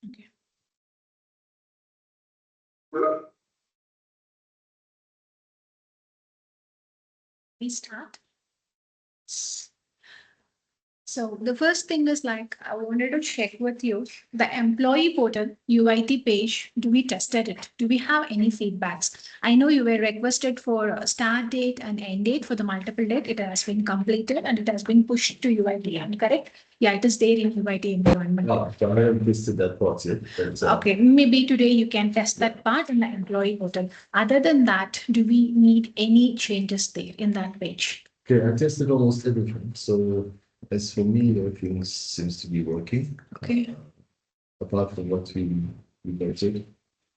Okay. We start. So the first thing is like I wanted to check with you the employee portal UIT page. Do we tested it? Do we have any feedbacks? I know you were requested for a start date and end date for the multiple date. It has been completed and it has been pushed to UIT. Am I correct? Yeah, it is there in UIT environment. No, so I haven't tested that part yet. Okay, maybe today you can test that part in the employee portal. Other than that, do we need any changes there in that page? Okay, I tested almost everything. So as for me, everything seems to be working. Okay. Apart from what we noted.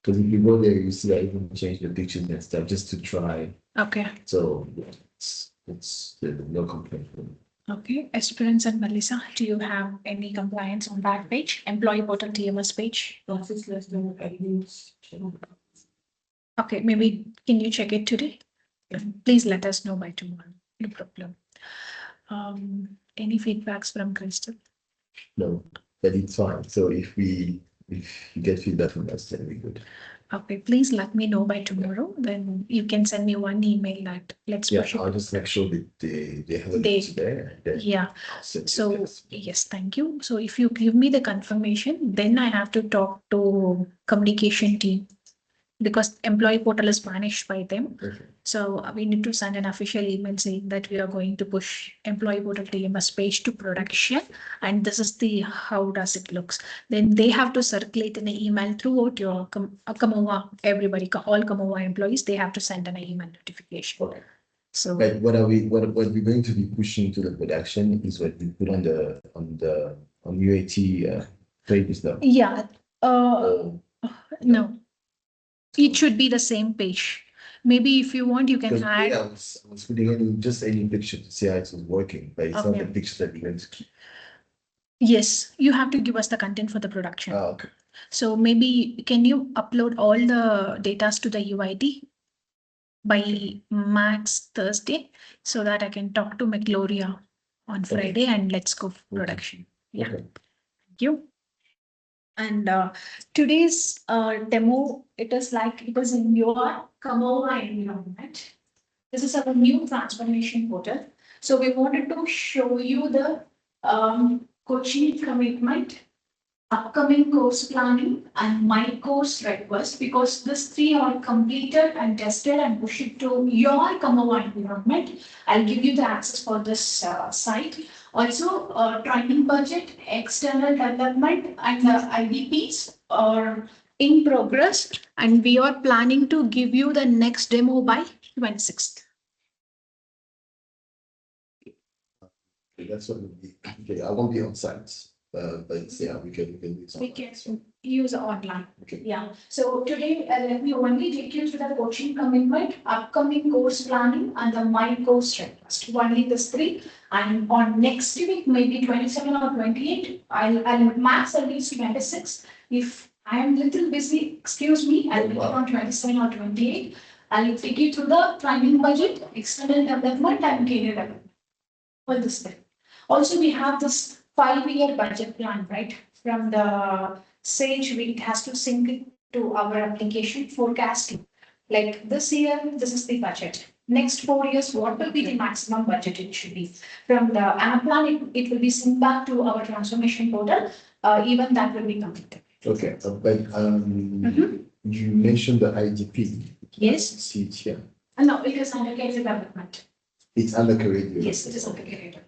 Because if you go there, you see I even changed the pictures and stuff just to try. Okay. So yeah, it's no complaint from me. Okay, Esperance and Melissa, do you have any compliance on that page? Employee portal TMS page? Okay, maybe can you check it today? Please let us know by tomorrow. No problem. Any feedbacks from Crystal? No, but it's fine. So if you get feedback from us, then we're good. Okay, please let me know by tomorrow. Then you can send me one email that let's Yeah, push it. I'll just make sure that they have They- it today. And then Yeah. I'll send you So this. yes, thank you. So if you give me the confirmation, then I have to talk to communication team because employee portal is managed by them. Okay. So we need to send an official email saying that we are going to push employee portal TMS page to production, and this is the how does it looks. Then they have to circulate an email throughout your Kamova, everybody, all Kamova employees. They have to send an email notification. Okay. So But what we're going to be pushing to the production is what we put on UAT pages now. yeah, Uh, no, it should be the same page. Maybe if you want, you can Because add. I was putting just any picture to see how it was working, but it's not the Okay. picture that we're going to keep. Yes, you have to give us the content for the production. Okay. So maybe can you upload all the datas to the UID by max Thursday so that I can talk to McGloria on Friday and let's go for production. Yeah, Okay. thank you. And today's demo, it is like it is in your Kamova environment. This is our new transformation portal. So we wanted to show you the coaching commitment, upcoming course planning, and my course request because these three are completed and tested and push it to your Kamova environment. I'll give you the access for this site. Also, training budget, external development, and the IDPs are in progress, and we are planning to give you the next demo by 26th. That's what would be, okay, I won't be on site, but yeah, we can use. We can use online. Okay. Yeah. So today, let me only take you through the coaching commitment, upcoming course planning, and the my course request. Only these three. And on next week, maybe 27 or 28, I'll max at least 26. If I am little busy, excuse me, I'll be on 27 or 28. I'll take you through the training budget, external development, and career development. All this thing. Also, we have this 5-year budget plan, right? From the Sage, it has to sync it to our application forecasting. Like this year, this is the budget. Next 4 years, what will be the maximum budget it should be? From the app plan, it will be synced back to our transformation portal. Even that will be completed. Okay, but you mentioned the IDP. Yes. See it here. No, it is under career development. It's under career. Yes, it is under career development.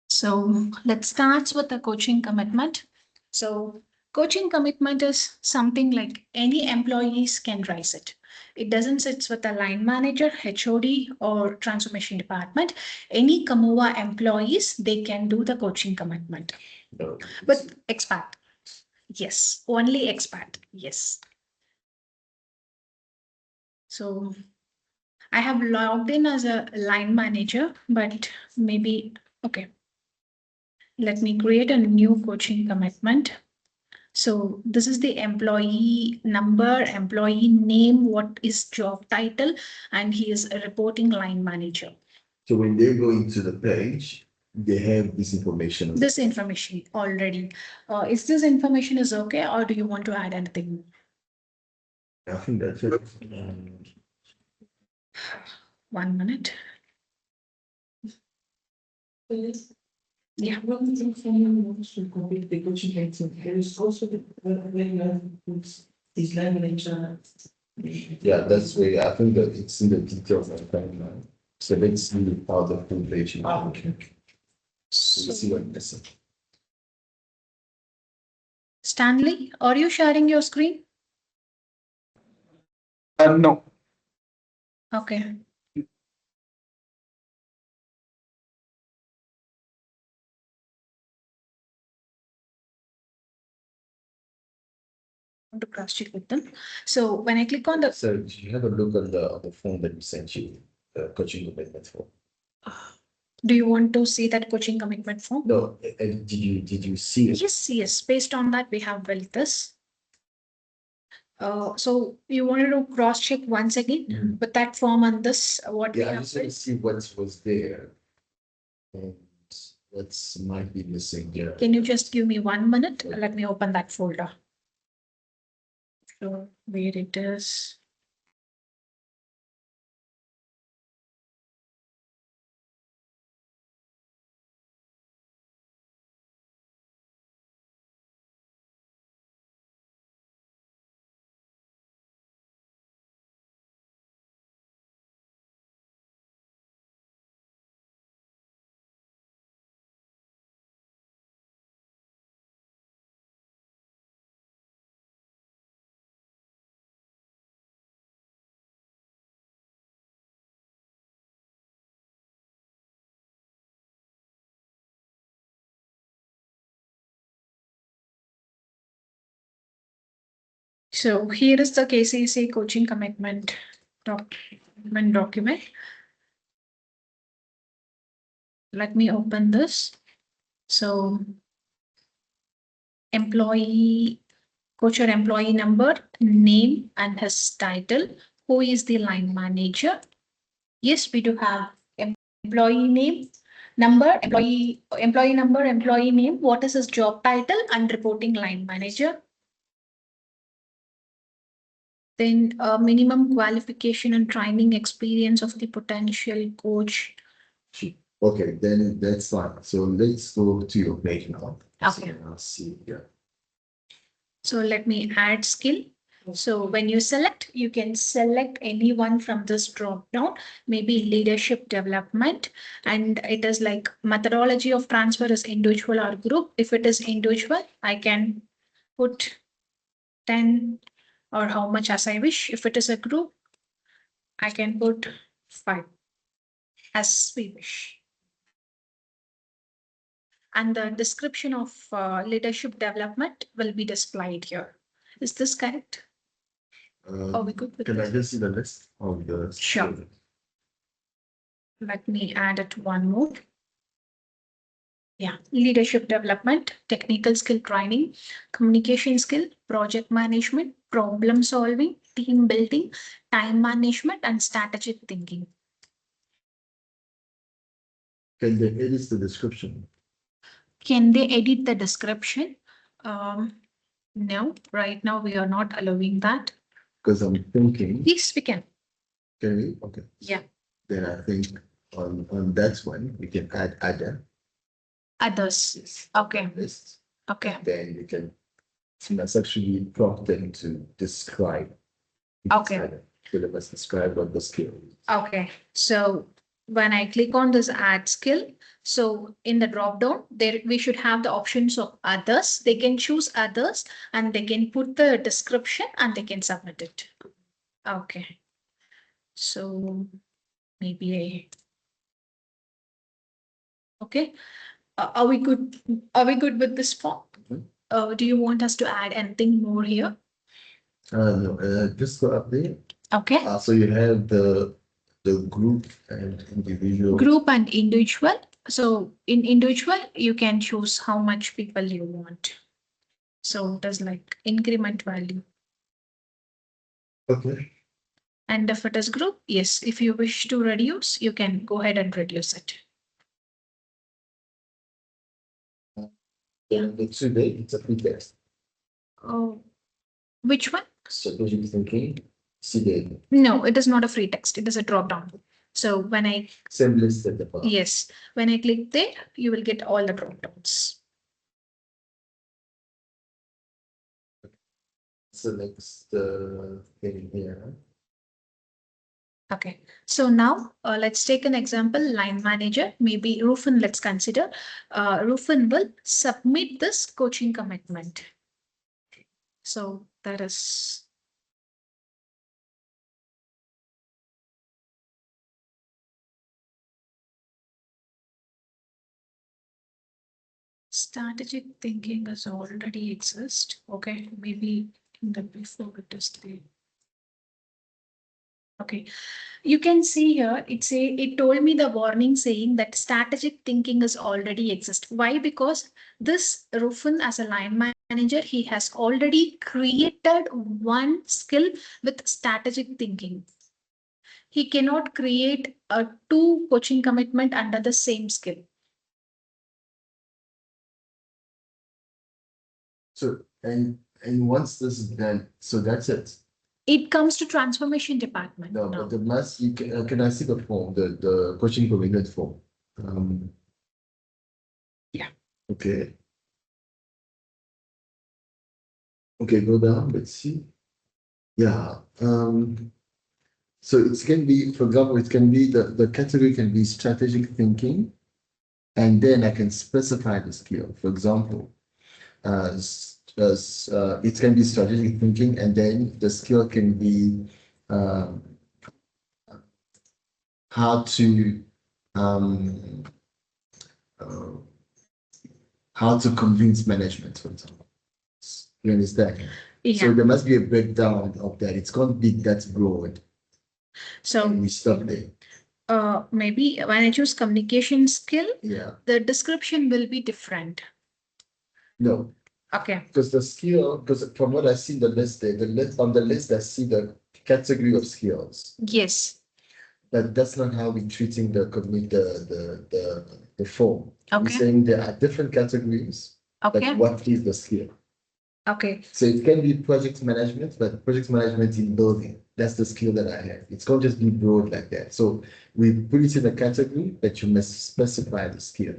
So let's start with the coaching commitment. So coaching commitment is something like any employees can raise it. It doesn't sit with the line manager, HOD, or transformation department. Any Kamova employees, they can do the coaching commitment. No. But expat. Yes, only expat. Yes. So I have logged in as a line manager, but maybe, okay. Let me create a new coaching commitment. So this is the employee number, employee name, what is job title, and he is a reporting line manager. So when they go into the page, they have this information. This information already. Is this information is okay, or do you want to add anything? I think that's it. 1 minute. Yeah. One thing for me was to complete the coaching meeting. There is also the when you have this language. Yeah, that's where I think that it's in the details of the timeline. So let's see how the full page. Okay. So let's see what missing. Stanley, are you sharing your screen? No. Okay. To cross check with them. So when I click on the, So did you have a look on the form that we sent you, the coaching commitment form? do you want to see that coaching commitment form? No, and did you see it? Yes. Based on that, we have built this. So you wanted to cross check once again Mhm. with that form and this, what we Yeah, I have just want to built. see what was there. And what's might be missing here. Can you just give me 1 minute? Let me open that folder. So where it is. So here is the KCC coaching commitment document. Let me open this. So employee, coach or employee number, name and his title. Who is the line manager? Yes, we do have employee name, number, employee number, employee name. What is his job title and reporting line manager? Then minimum qualification and training experience of the potential coach. Okay, then that's fine. So let's go to your page now. Okay. So I'll see here. So let me add skill. So when you select, you can select any one from this drop down, maybe leadership development. And it is like methodology of transfer is individual or group. If it is individual, I can put 10 or how much as I wish. If it is a group, I can put 5 as we wish. And the description of leadership development will be displayed here. Is this correct? Are we good with Can I this? just see the list of the? Sure. Let me add it one more. Yeah, leadership development, technical skill training, communication skill, project management, problem solving, team building, time management, and strategic thinking. Can they edit the description? Can they edit the description? No, right now we are not allowing that. Because I'm thinking, Yes, we can. can we? Okay. Yeah. Then I think on that one, we can add other. Others. Yes. Okay. List. Okay. Then you can, that's actually prompt them to describe. Okay. So they must describe what the skill is. Okay. So when I click on this add skill, so in the drop down, there we should have the options of others. They can choose others and they can put the description and they can submit it. Okay. So maybe okay. Are we good? Are we good with this form? Mhm. Do you want us to add anything more here? No, just go up there. Okay. So you have the group and individual. Group and individual. So in individual, you can choose how much people you want. So it is like increment value. Okay. And if it is group, yes, if you wish to reduce, you can go ahead and reduce it. Then the today, it's a free text. Oh, which one? Strategic thinking, today, No, it is not a free text. It is a drop down. So when I, same list at the bottom. yes, when I click there, you will get all the drop downs. Select thing here. Okay, so now let's take an example, line manager, maybe Rufin, let's consider. Rufin will submit this coaching commitment. So that is. Strategic thinking is already exist. Okay, maybe in the before it is there. Okay, you can see here it told me the warning saying that strategic thinking is already exist. Why? Because this Rufin as a line manager, he has already created one skill with strategic thinking. He cannot create a two coaching commitment under the same skill. So and once this is done, so that's it. It comes to transformation department. No, now. but the must you can I see the form, the coaching commitment form? Yeah. Okay. Okay, go down, let's see. Yeah, so it can be, for example, it can be the category can be strategic thinking, and then I can specify the skill. For example, it can be strategic thinking, and then the skill can be how to um, uh, how to convince management, for example. You understand? So Yeah. there must be a breakdown of that. It's can't be that broad. So And we stop there. maybe when I choose communication skill, Yeah. the description will be different. No, Okay. because the skill, because from what I see the list there, the list on the list, I see the category of skills. Yes. But that's not how we're treating the form. We're Okay. saying there are different categories, Okay. but what is the skill? Okay. So it can be project management, but project management in building, that's the skill that I have. It's can't just be broad like that. So we put it in a category, but you must specify the skill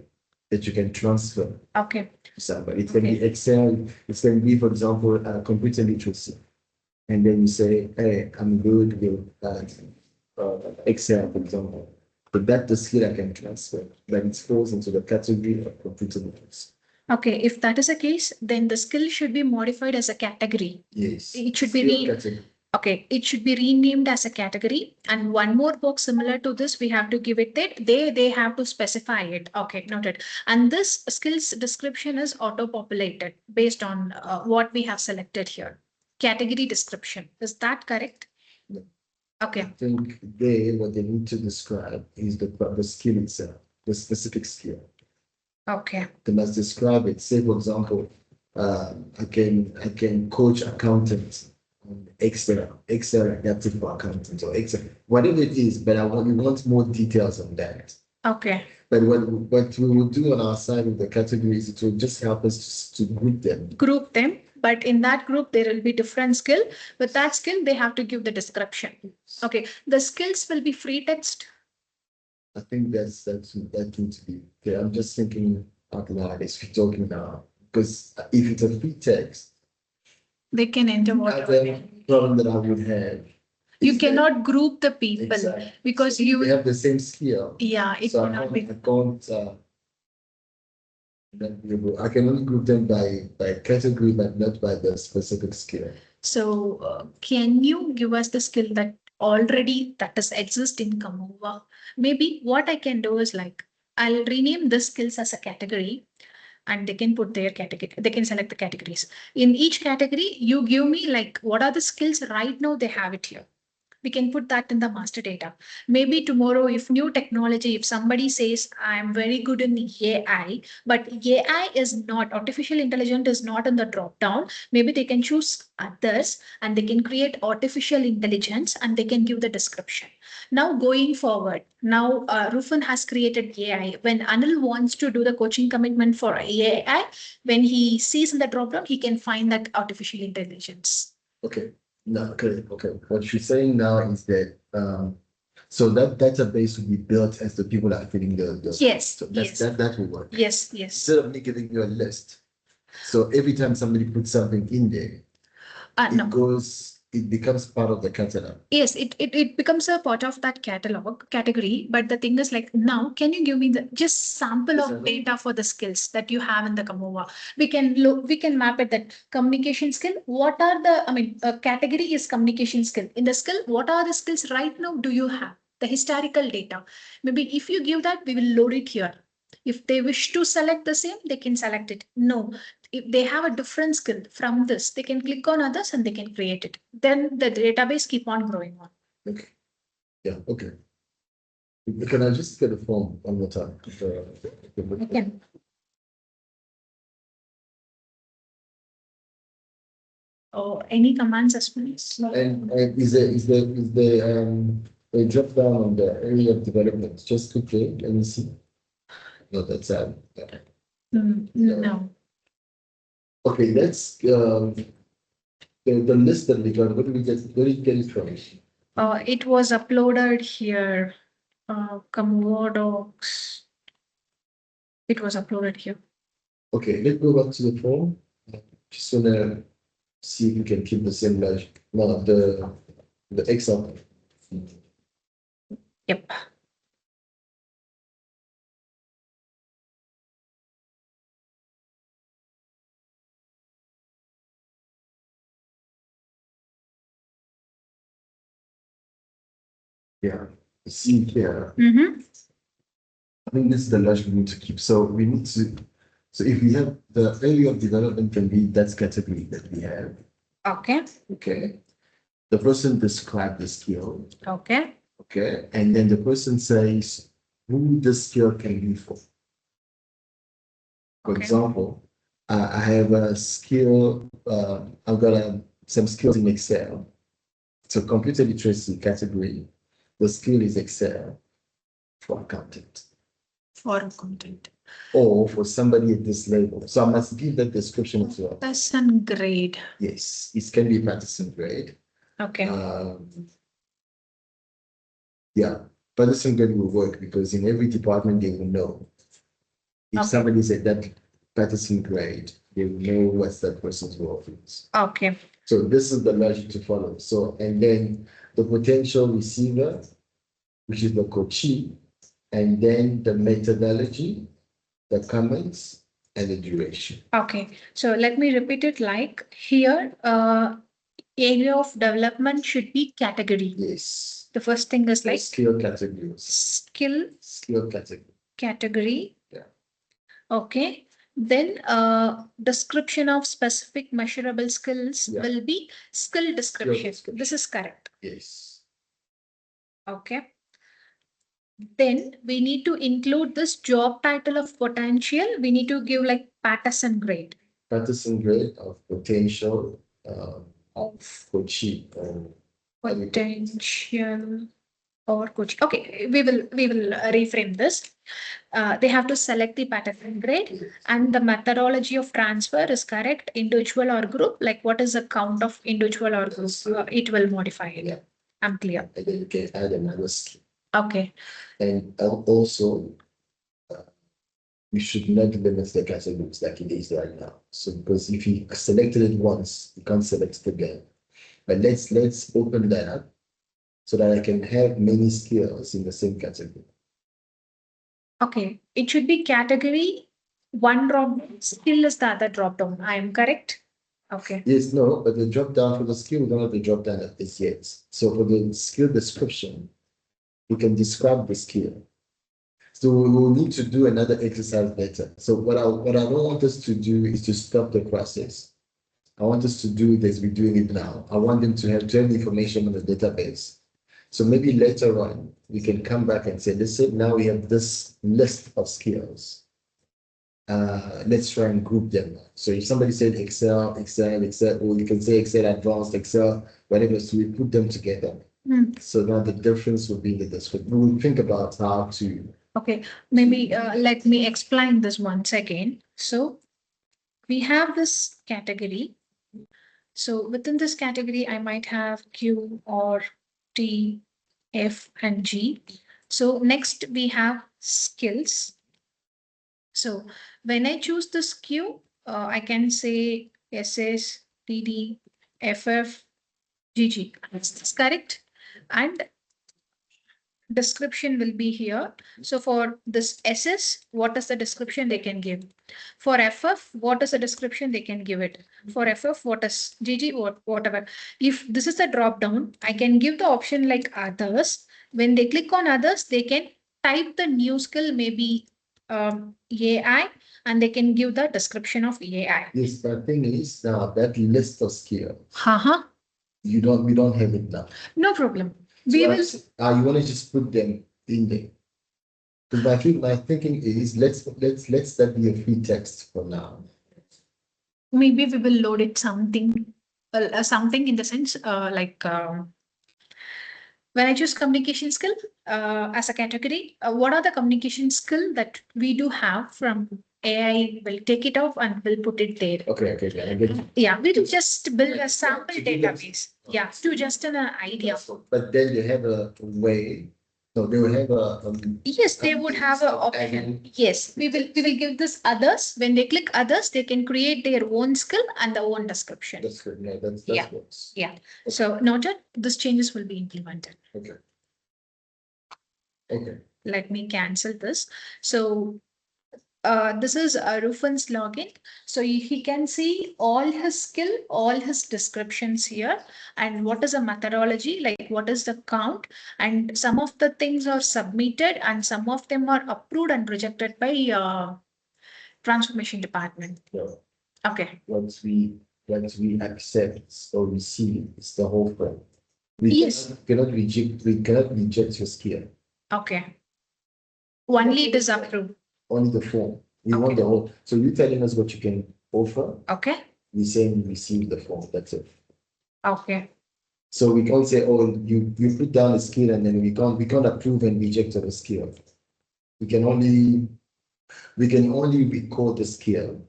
that you can transfer Okay. to somebody. It can be Excel, it can be, for example, computer literacy. And then you say, hey, I'm good with Excel, for example. But that's the skill I can transfer, but it falls into the category of computer literacy. Okay, if that is the case, then the skill should be modified as a category. Yes. It should be Skill category. Okay, it should be renamed as a category. And one more box similar to this, we have to give it that they have to specify it. Okay, noted. And this skills description is auto-populated based on what we have selected here. Category description. Is that correct? No. Okay. I think what they need to describe is the skill itself, the specific skill. Okay. They must describe it. Say, for example, I can coach accountants on Excel adapted for accountants or Excel, whatever it is. But we want more details on that. Okay. But what we will do on our side with the categories, it will just help us to group them. Group them, but in that group there will be different skill. With that skill, they have to give the description. Okay, the skills will be free text. I think that needs to be. Okay, I'm just thinking out loud as we're talking now, because if it's a free text, They can enter whatever. the problem that I would have. You is that- cannot group the people Exactly. because So you they have the same skill. yeah, it So cannot be. I can't. I can only group them by category, but not by the specific skill. So can you give us the skill that already that is exist in Kamova? Maybe what I can do is like I'll rename the skills as a category and they can put their category, they can select the categories. In each category, you give me like what are the skills right now they have it here. we can put that in the master data. Maybe tomorrow, if new technology, if somebody says, I'm very good in AI, but AI is not, artificial intelligence is not in the drop down, maybe they can choose others and they can create artificial intelligence and they can give the description. Now going forward, now Rufin has created AI. When Anil wants to do the coaching commitment for AI, when he sees in the dropdown, he can find that artificial intelligence. Okay, no, okay, okay. What you're saying now is that, so that database will be built as the people are filling the. Yes, So that's, yes, that will work. yes, yes. Instead of me giving you a list. So every time somebody puts something in there, No. it becomes part of the catalog. Yes, it becomes a part of that catalog category. But the thing is, like, now, can you give me the just sample Yes, I of know. data for the skills that you have in the Kamova? We can look, we can map it that communication skill. What are the, I mean, category is communication skill. In the skill, what are the skills right now do you have? The historical data. Maybe if you give that, we will load it here. If they wish to select the same, they can select it. No, if they have a different skill from this, they can click on others and they can create it. Then the database keep on growing on. Okay, yeah, okay. Can I just get a form one more time? I can. Or any commands as well. And a drop down on the area of development, just click there and you see. No, that's yeah. No. Okay, that's the list that we got. Where did we get it from? It was uploaded here. Kamova docs. It was uploaded here. Okay, let's go back to the form. Just wanna see if we can keep the same version. No, the Excel. Yep. Yeah, see here. Mm-hmm. I think this is the version we need to keep. So we need to. So if we have the area of development can be that category that we have. Okay. Okay. The person described the skill. Okay. Okay. And then the person says who the skill can be for. For Okay. example, I have a skill, I've got some skills in Excel. So computer literacy category, the skill is Excel for accountant For content. or for somebody at this level. So I must give that description as well. Person grade. Yes, it can be Patterson grade. Okay. Yeah, Patterson grade will work because in every department they will know. If Okay. somebody's at that Patterson grade, they will know what's that person's role is. Okay. So this is the logic to follow. So, and then the potential receiver, which is the coachee, and then the methodology, the comments, and the duration. Okay. So let me repeat it like here, area of development should be category. Yes. The first thing is like Skill categories. skill category. category. Yeah. Okay. Then description of specific measurable skills Yeah. will be skill description. description. This is correct. Yes. Okay. Then we need to include this job title of potential. We need to give like Patterson grade. Patterson grade of potential of coachee. Potential or coach. Okay, we will reframe this. They have to select the Patterson grade and the methodology of transfer is correct, individual or group. Like what is the count of individual or group? It will modify it. Yeah. I'm clear. And then you can add another skill. Okay. And also, we should not limit the categories like it is right now. So because if you selected it once, you can't select it again. But let's open that up so that I can have many skills in the same category. Okay, it should be category one drop down, skill is the other drop down. I am correct? Okay. Yes, no, but the drop down for the skill, we don't have the drop down at this yet. So for the skill description, we can describe the skill. So we will need to do another exercise later. So what I don't want us to do is to stop the process. I want us to do it as we're doing it now. I want them to have the information on the database So maybe later on, we can come back and say, listen, now we have this list of skills. Let's try and group them. So if somebody said Excel, or you can say Excel Advanced, Excel, whatever, so we put them together. So now the difference will be in the description. We will think about how to. Okay, maybe let me explain this once again. So we have this category. So within this category, I might have Q or T, F, and G. So next we have skills. So when I choose this Q, I can say SS, TD, FF, GG. Is this correct? And description will be here. So for this SS, what is the description they can give? For FF, what is the description they can give it? For FF, what is GG, whatever. If this is a drop down, I can give the option like others. When they click on others, they can type the new skill, maybe AI, and they can give the description of AI. Yes, but the thing is now that list of skills, Uh-huh. we don't have it now. No problem. So We will. you want to just put them in there. Because my thinking is let's that be a free text for now. Maybe we will load it something, something in the sense like when I choose communication skill as a category, what are the communication skill that we do have from AI? Will take it off and will put it there. Okay, I get it. Yeah, we will just build a sample database. Yeah, to just an idea. But then they have a way. No, they will have a. Yes, they would have an option. Yes, we will give this others. When they click others, they can create their own skill and their own description. That's good. Yeah, that's Yeah. works. Yeah. So noted, these changes will be implemented. Okay. Okay. Let me cancel this. So this is Rufan's login. So he can see all his skill, all his descriptions here, and what is the methodology, like what is the count, and some of the things are submitted and some of them are approved and rejected by transformation department. Yeah. Okay. Once we accept or receive, it's the whole thing. Yes. We cannot reject your skill. Okay. Only it is approved. Only the form. We Okay. want the whole. So you're telling us what you can offer. Okay. We're saying we receive the form. That's it. Okay. So we can't say, oh, you put down a skill and then we can't approve and reject the skill. We can only record the skill,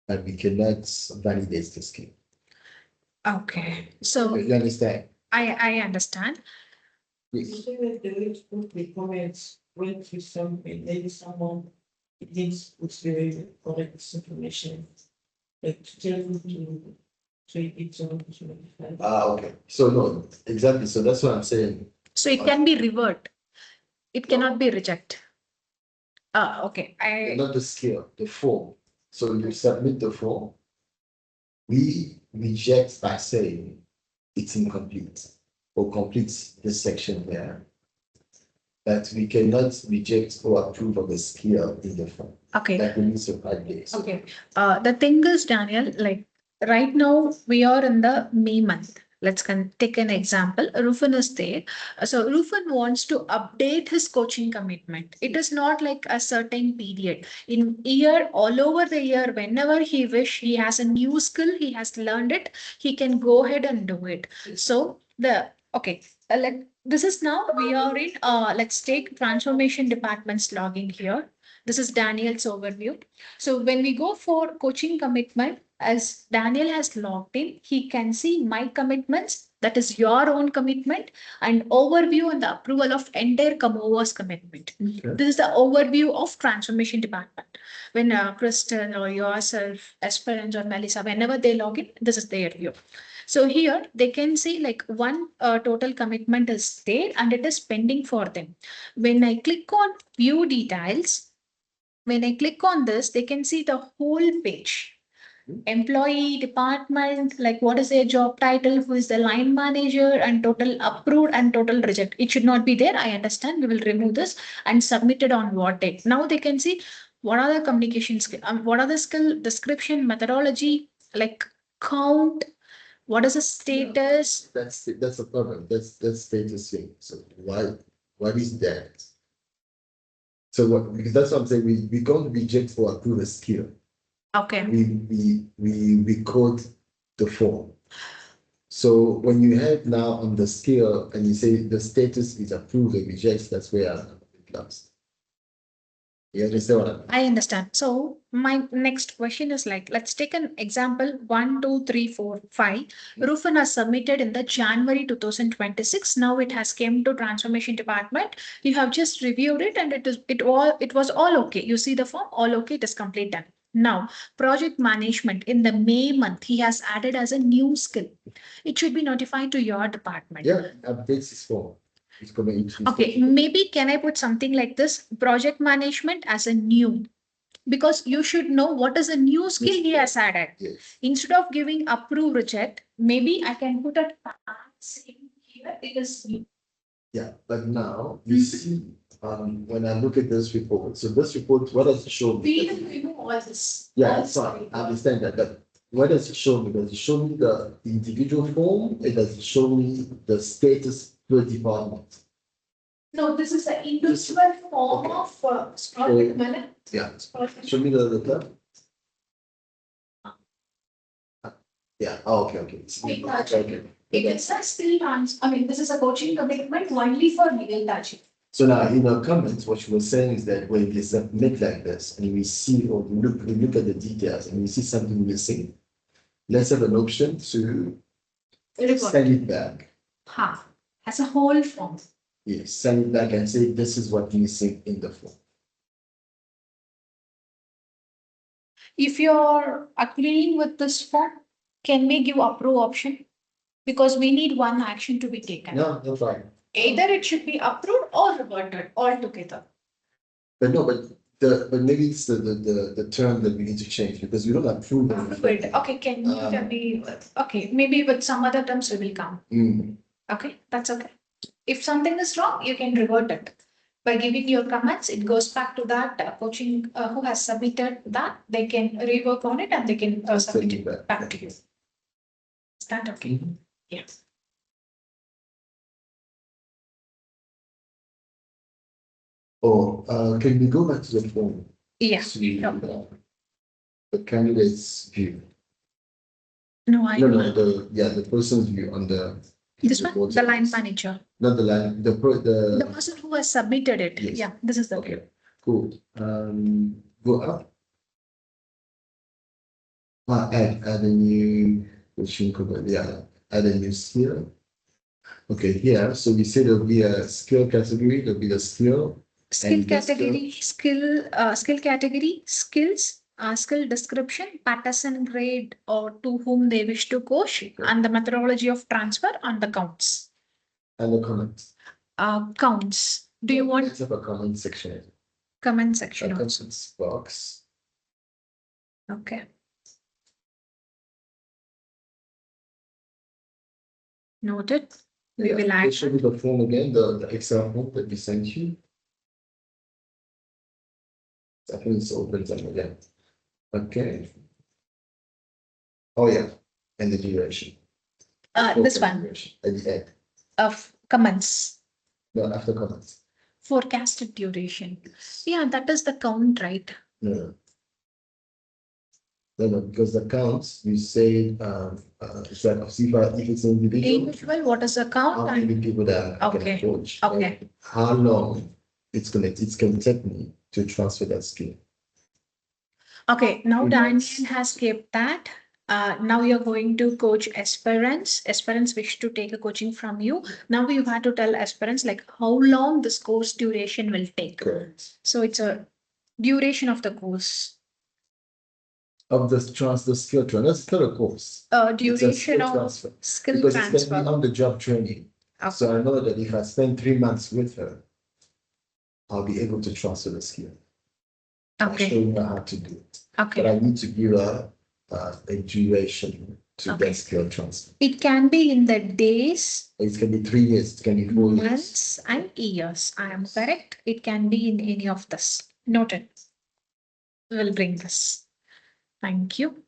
and we cannot validate the skill. Okay. So You understand? I understand. Yes. So that the way to put the comments went to something, maybe someone needs to put the correct information. Like to tell them to it to. Okay. So no, exactly. So that's what I'm saying. So it can be revert. It cannot be reject. Okay. Not the skill, the form. So you submit the form. We reject by saying it's incomplete or complete this section there. That we cannot reject or approve of the skill in the form. Okay. That we need to validate. Okay. The thing is, Daniel, like right now we are in the May month. Let's take an example. Rufin is there. So Rufin wants to update his coaching commitment. It is not like a certain period. In year, all over the year, whenever he wish, he has a new skill, he has learned it, he can go ahead and do it. So this is now we are in let's take transformation department's login here. This is Daniel's overview. So when we go for coaching commitment, as Daniel has logged in, he can see my commitments, that is your own commitment, and overview and the approval of entire Comova's commitment. Okay. This is the overview of transformation department. When Kristen or yourself, Esperance or Melissa, whenever they log in, this is their view. So here they can see like one total commitment is there and it is pending for them. When I click on view details, when I click on this, they can see the whole page. Employee, department, like what is their job title, who is the line manager, and total approved and total reject. It should not be there. I understand. We will remove this and submit it on what date. Now they can see what are the communication skill, what are the skill description, methodology, like count, What is the status? That's a problem. That's status thing. So what is that? So what, because that's what I'm saying, we can't reject or approve a skill. Okay. We code the form. So when you have now on the scale and you say the status is approved or rejects, that's where I'm lost. You understand what I understand. So my next question is like, let's take an example, 1, 2, 3, 4, 5. Rufin has submitted in the January 2026. Now it has came to transformation department. You have just reviewed it and it was all okay. You see the form, all okay, it is complete done. Now, project management in the May month, he has added as a new skill. It should be notified to your department. Yeah, updates his form. It's gonna increase. Okay, maybe can I put something like this? Project management as a new, because you should know what is a new skill he has added. Yes. Instead of giving approve reject, maybe I can put a tag saying here it is new. Yeah, but now you see, when I look at this report, so this report, what does it show We me? will remove all this. Yeah, all it's fine. this. I understand that, but what does it show me? Does it show me the individual form? It does it show me the status per department? No, this is the individual form Okay. of project management. Yeah, show me the club. Yeah, oh, okay. Legal Okay. touching. It is a skill I mean, this is a coaching commitment only for legal touching. So now in our comments, what you were saying is that when we submit like this and we see or we look at the details and we see something missing, let's have an option to send it back. Ha, as a whole form. Yes, send it back and say this is what missing in the form. If you're agreeing with this form, can we give approve option? Because we need one action to be taken. No, no problem. Either it should be approved or reverted altogether. But no, but maybe it's the term that we need to change because we don't approve it. Approve it. Okay, can you tell me? Okay, maybe with some other terms we will come. Mm. Okay, that's okay. If something is wrong, you can revert it. By giving your comments, it goes back to that coaching who has submitted that. They can rework on it and they can submit it back to you. Is that okay? Mhm. Yeah. Or can we go back to the form? Yeah. To, the candidate's view. No, I No, know. the person's view on the. This one, the line manager. Not the line, The person who has submitted it. Yes. Yeah, this is the Okay, view. cool. Go up. Add a new, add a new skill. Okay, here, so we say there'll be a skill category, there'll be the skill. Skill and the category, skill category, skills, skill description, Patterson grade or to whom they wish to coach, and the methodology of transfer on the counts. And the comments. Counts. Do you want Let's have a comment section. comment A section also? comments box. Okay. Noted. We Yeah, will add. show me the form again, the Excel form that we sent you. I think it's open again. Okay. Oh, yeah, and the duration. This Okay, one duration. At the end, of comments. no, after comments. Forecasted duration. Yeah, that is the count, right? No. No, because the counts, you said, it's like, see if it's individual, Individual, what is the count? how And many people that I can Okay, approach. okay. and how long it's gonna take me to transfer that skill. Okay, now Mhm. Daniel has kept that. Now you're going to coach aspirants. Aspirants wish to take a coaching from you. Now you have to tell aspirants like how long this course duration will take. Correct. So it's a duration of the course. Of the skill transfer, that's still a course. It's a Duration skill of transfer. skill Because it's gonna be transfer. on the job training. Okay. So I know that if I spend 3 months with her, I'll be able to transfer the skill. I'll show Okay, her how to do it. But okay. I need to give her a duration to Okay. get skill transfer. It can be in the days, It can be 3 years, it can be 4 years. months, and years. I am correct. It can be in any of this. Noted. We'll bring this. Thank you.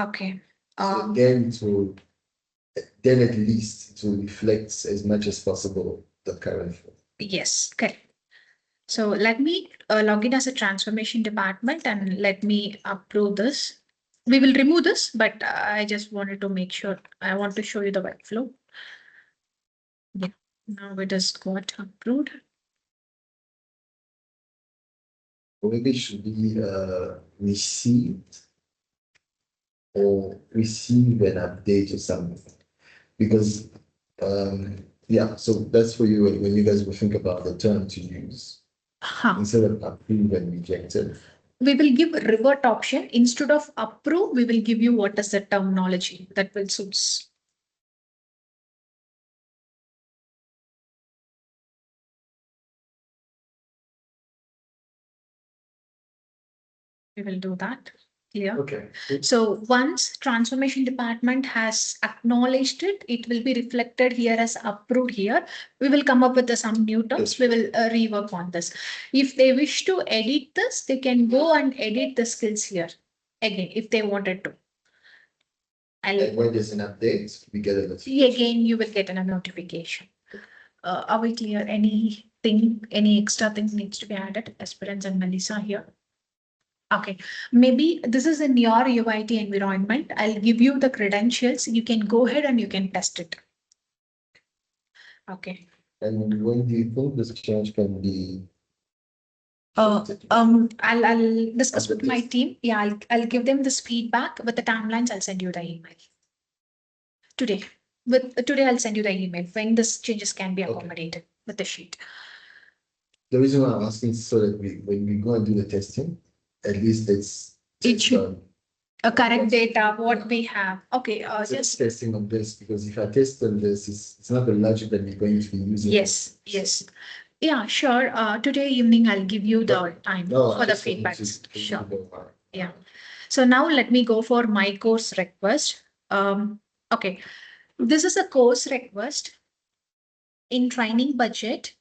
Okay. So then at least it will reflect as much as possible the current flow. Yes, correct. So let me log in as a transformation department and let me approve this. We will remove this, but I just wanted to make sure. I want to show you the workflow. Yeah, now it has got approved. Or maybe it should be received or receive an update or something. Because yeah, so that's for you when you guys will think about the term to use Huh. instead of approve and rejected. We will give revert option instead of approve. We will give you what is the terminology that will suits. We will do that. Clear? Okay. So once transformation department has acknowledged it, it will be reflected here as approved here. We will come up with some new terms. We will rework on this. If they wish to edit this, they can go and edit the skills here again if they wanted to. And when there's an update, we get a notification. Again, you will get a notification. Are we clear? Anything, any extra things needs to be added? Esperance and Melissa here. Okay, maybe this is in your UIT environment. I'll give you the credentials. You can go ahead and you can test it. Okay. And when do you think this change can be? I'll discuss with my team. Yeah, I'll give them this feedback with the timelines. I'll send you the email today. Today, I'll send you the email when this changes can be accommodated with the sheet. The reason why I'm asking is so that when we go and do the testing, at least it should a correct data what we have. Okay, just testing on this, because if I test on this, it's not the logic that we're going to be using. Yes. Yeah, sure. Today evening I'll give you the time for the feedbacks. Sure. Yeah. So now let me go for my course request. Okay. This is a course request in training budget.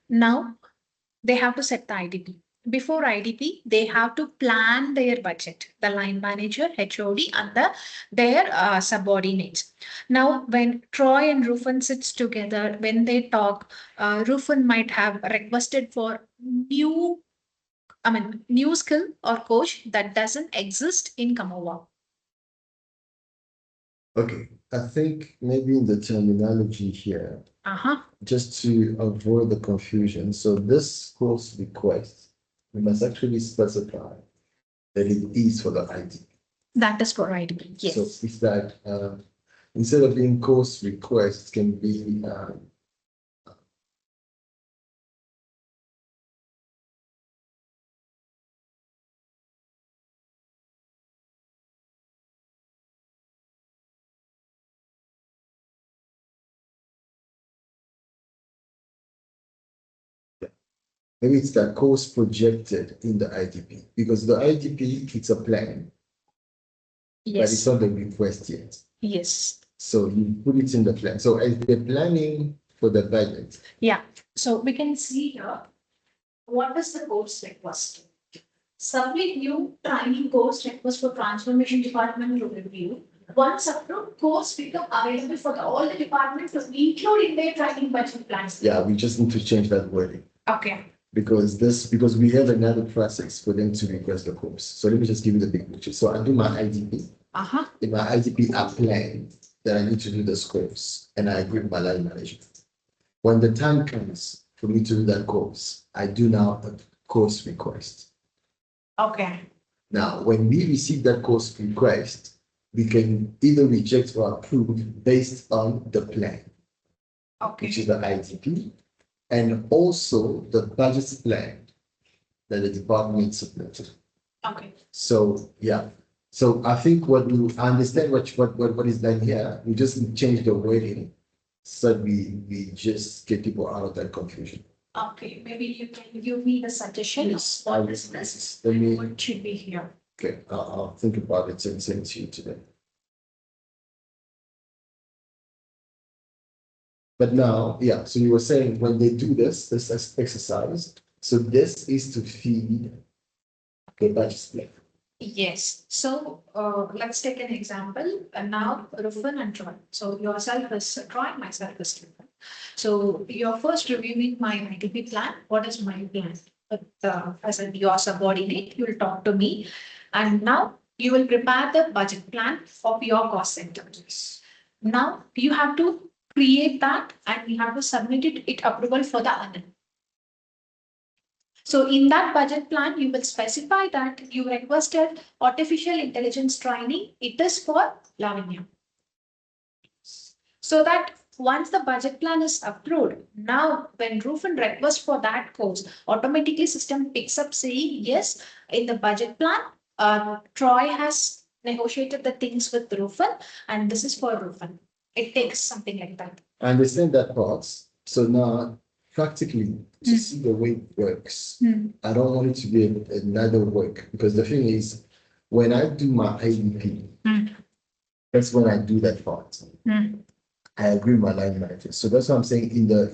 Now they have to set the IDP. Before IDP, they have to plan their budget, the line manager, HOD, and their subordinates. Now, when Troy and Rufin sits together, when they talk, Rufin might have requested for new skill or coach that doesn't exist in Kamova. Okay, I think maybe in the terminology here, just to avoid the confusion. So this course request, we must actually specify that it is for the IDP. That is for IDP, yes. So it's that instead of being course request, it can be maybe it's that course projected in the IDP, because the IDP, it's a plan. Yes. But it's not the request yet. Yes. So you put it in the plan. So as they're planning for the budget. Yeah. So we can see here, what is the course request? Submit new training course request for transformation department to review. Once approved, course become available for all the departments, including their training budget plans. Yeah, we just need to change that wording. Okay. Because we have another process for them to request the course. So let me just give you the big picture. So I do my IDP. In my IDP, I plan that I need to do this course, and I agree with my line management. When the time comes for me to do that course, I do now a course request. Okay. Now, when we receive that course request, we can either reject or approve based on the plan, which is the IDP, and also the budget plan that the department submitted. Okay. So yeah. So I think I understand what is done here. We just change the wording so we just get people out of that confusion. Okay, maybe you can give me the suggestion. Yes, what is this? What should be here? Okay, I'll think about it and send it to you today. But now, yeah, so you were saying when they do this exercise, so this is to feed the budget split. Yes. So let's take an example. Now, Rufin and Troy. So yourself is Troy, myself is Rufin. So you're first reviewing my IDP plan. What is my plan? As in your subordinate, you will talk to me. And now you will prepare the budget plan of your cost centers. Now you have to create that and you have to submit it approval for the ANAN. So in that budget plan, you will specify that you requested artificial intelligence training. It is for Lavanya. So that once the budget plan is approved, now when Rufin requests for that course, automatically system picks up saying, yes, in the budget plan, Troy has negotiated the things with Rufin and this is for Rufin. It takes something like that. I understand that part. So now, practically, to see the way it works, I don't want it to be another work because the thing is, when I do my IDP, that's when I do that part. I agree with my line manager. So that's what I'm saying in the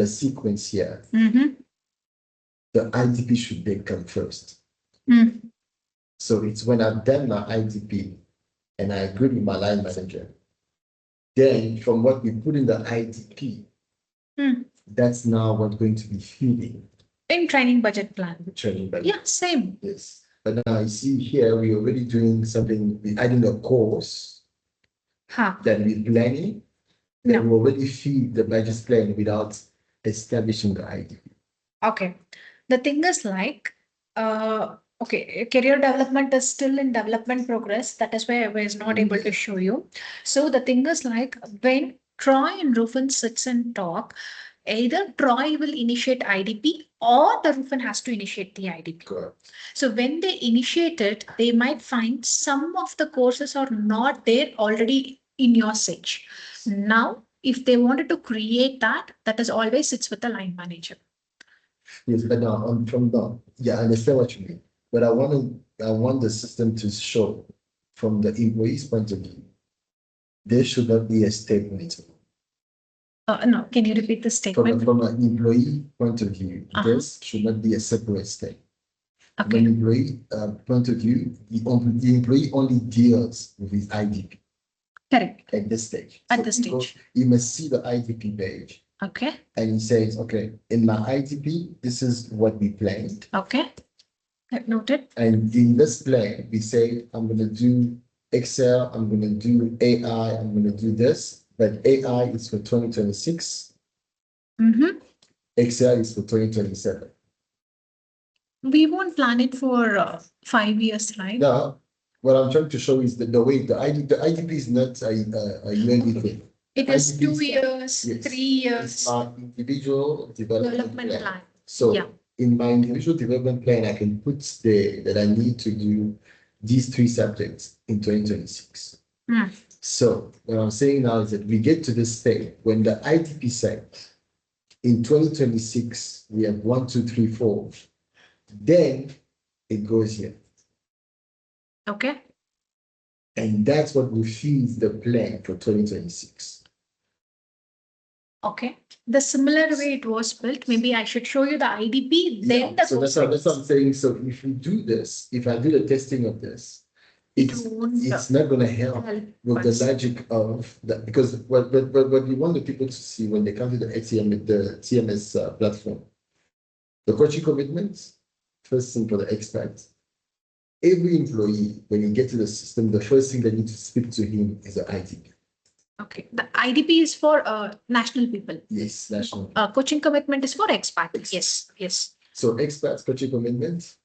sequence here, the IDP should then come first. So it's when I've done my IDP and I agree with my line manager. Then from what we put in the IDP, that's now what's going to be feeding In training budget plan. the training budget. Yeah, same. Yes. But now you see here, we're already doing something, we're adding a course Huh. that we're planning. No. That we already feed the budget plan without establishing the IDP. Okay. The thing is like, okay, career development is still in development progress. That is why I was not able to show you. So the thing is like when Troy and Rufin sits and talk, either Troy will initiate IDP or the Rufin has to initiate the IDP. Correct. So when they initiate it, they might find some of the courses are not there already in your sage. Now, if they wanted to create that, that is always sits with the line manager. Yes, but now from the, yeah, I understand what you mean. But I want the system to show from the employee's point of view, there should not be a statement. No, can you repeat the statement? From an employee point of view, this should not be a separate statement. From Okay. an employee point of view, the employee only deals with his IDP Correct. at this stage. At So this he stage. You must see the IDP page Okay. and he says, okay, in my IDP, this is what we planned. Okay. I've noted. And in this plan, we say, I'm going to do Excel, I'm going to do AI, I'm going to do this, but AI is for 2026, Excel is for 2027. We won't plan it for 5 years, right? Now, what I'm trying to show is that the way the IDP is not a yearly thing. It is IDP 2 years, yes, 3 years. It's my individual development plan. So Yeah. in my individual development plan, I can put that I need to do these 3 subjects in 2026. So what I'm saying now is that we get to this stage when the IDP says in 2026, we have 1, 2, 3, 4, then it goes here. Okay. And that's what will feed the plan for 2026. Okay. The similar way it was built, maybe I should show you the IDP, then the So that's what I'm saying. So if we do this, if I do the testing of this, it's not going to help with the logic of that, because what we want the people to see when they come to the TMS platform, the coaching commitments, first thing for the experts. Every employee, when you get to the system, the first thing they need to speak to him is the IDP. Okay. The IDP is for national people. Yes, national. Coaching commitment is for expats. Yes, yes. So expats, coaching commitment,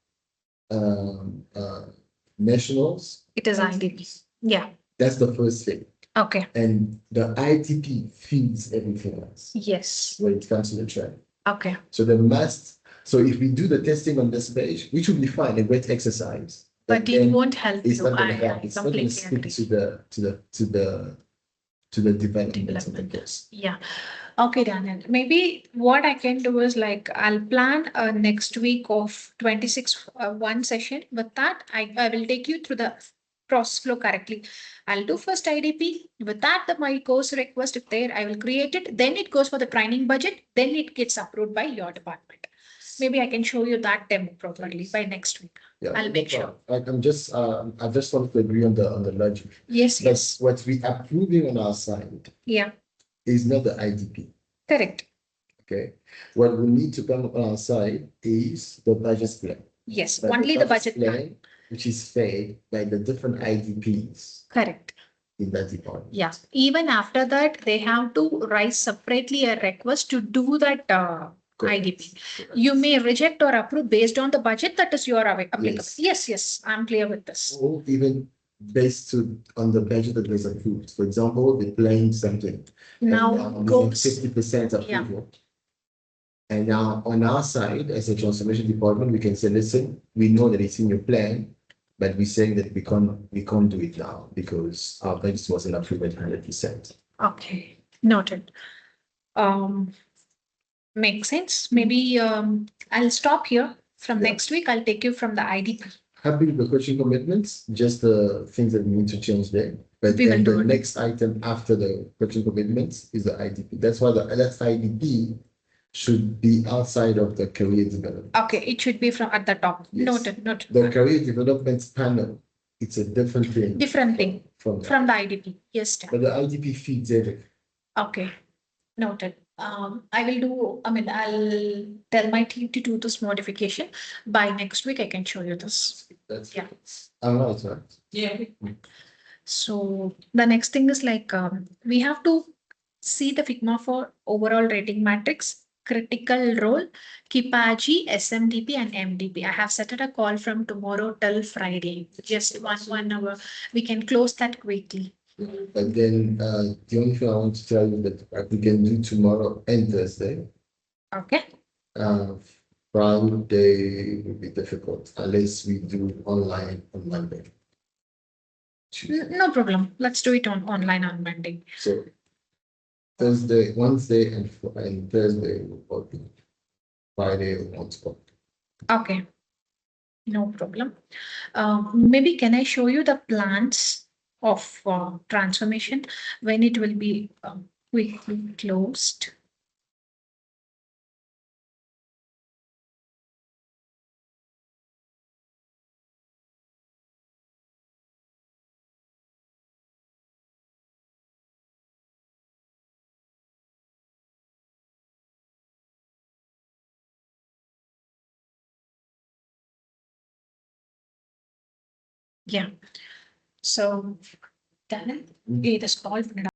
nationals. It is IDP. Yeah. That's the first thing. Okay. And the IDP feeds everything else Yes. when it comes to the training. Okay. So so if we do the testing on this page, which will be fine, a great exercise. But it won't help It's you. not going to help. I It's not going to completely speak agree. to the development of the course. Yeah. Okay, Daniel. Maybe what I can do is like I'll plan next week of 26 one session. With that, I will take you through the process flow correctly. I'll do first IDP. With that, my course request if there, I will create it. Then it goes for the training budget. Then it gets approved by your department. Maybe I can show you that demo properly by next week. Yeah, I'll make sure. I'm just, I just want to agree on the logic. Yes, But yes, what we are proving on our side yeah, is not the IDP, correct. okay? What we need to come on our side is the budget plan. Yes, But only the budget plan. plan, which is fed by the different IDPs Correct. in that department. Yeah, even after that, they have to write separately a request to do that IDP. You may reject or approve based on the budget that is your applicable. Yes. Yes, yes, I'm clear with this. Or even on the budget that was approved. For example, they're playing something. Now goes, 50% approval. And now on our side, as a transformation department, we can say, listen, we know that it's in your plan, but we're saying that we can't do it now because our budget wasn't approved at 100%. okay, noted. Makes sense. Maybe I'll stop here. From Yeah. next week, I'll take you from the IDP. Happy with the coaching commitments, just the things that we need to change there. But We will then do the it. next item after the coaching commitments is the IDP. That's why that IDP should be outside of the career development. Okay, it should be from at the top. Yes. Noted, noted. The career development panel, it's a different thing. Different thing From that. from the IDP. Yes, But the IDP feeds everything. okay, noted. I will do, I'll tell my team to do this modification. By next week, I can show you this. That's Yeah. I'm right, right? Yeah. So the next thing is like, we have to see the Figma for overall rating matrix, critical role, Kipaji, SMDP, and MDP. I have set a call from tomorrow till Friday, just 1 hour. We can close that quickly. But then the only thing I want to tell you that we can do tomorrow and Thursday. Okay, Friday will be difficult unless we do online on Monday. no problem. Let's do it on online on Monday. So Thursday, Wednesday, and Thursday will both be Friday on spot. Okay, no problem. Maybe can I show you the plans of transformation when it will be quickly closed? Yeah. So, done. It is called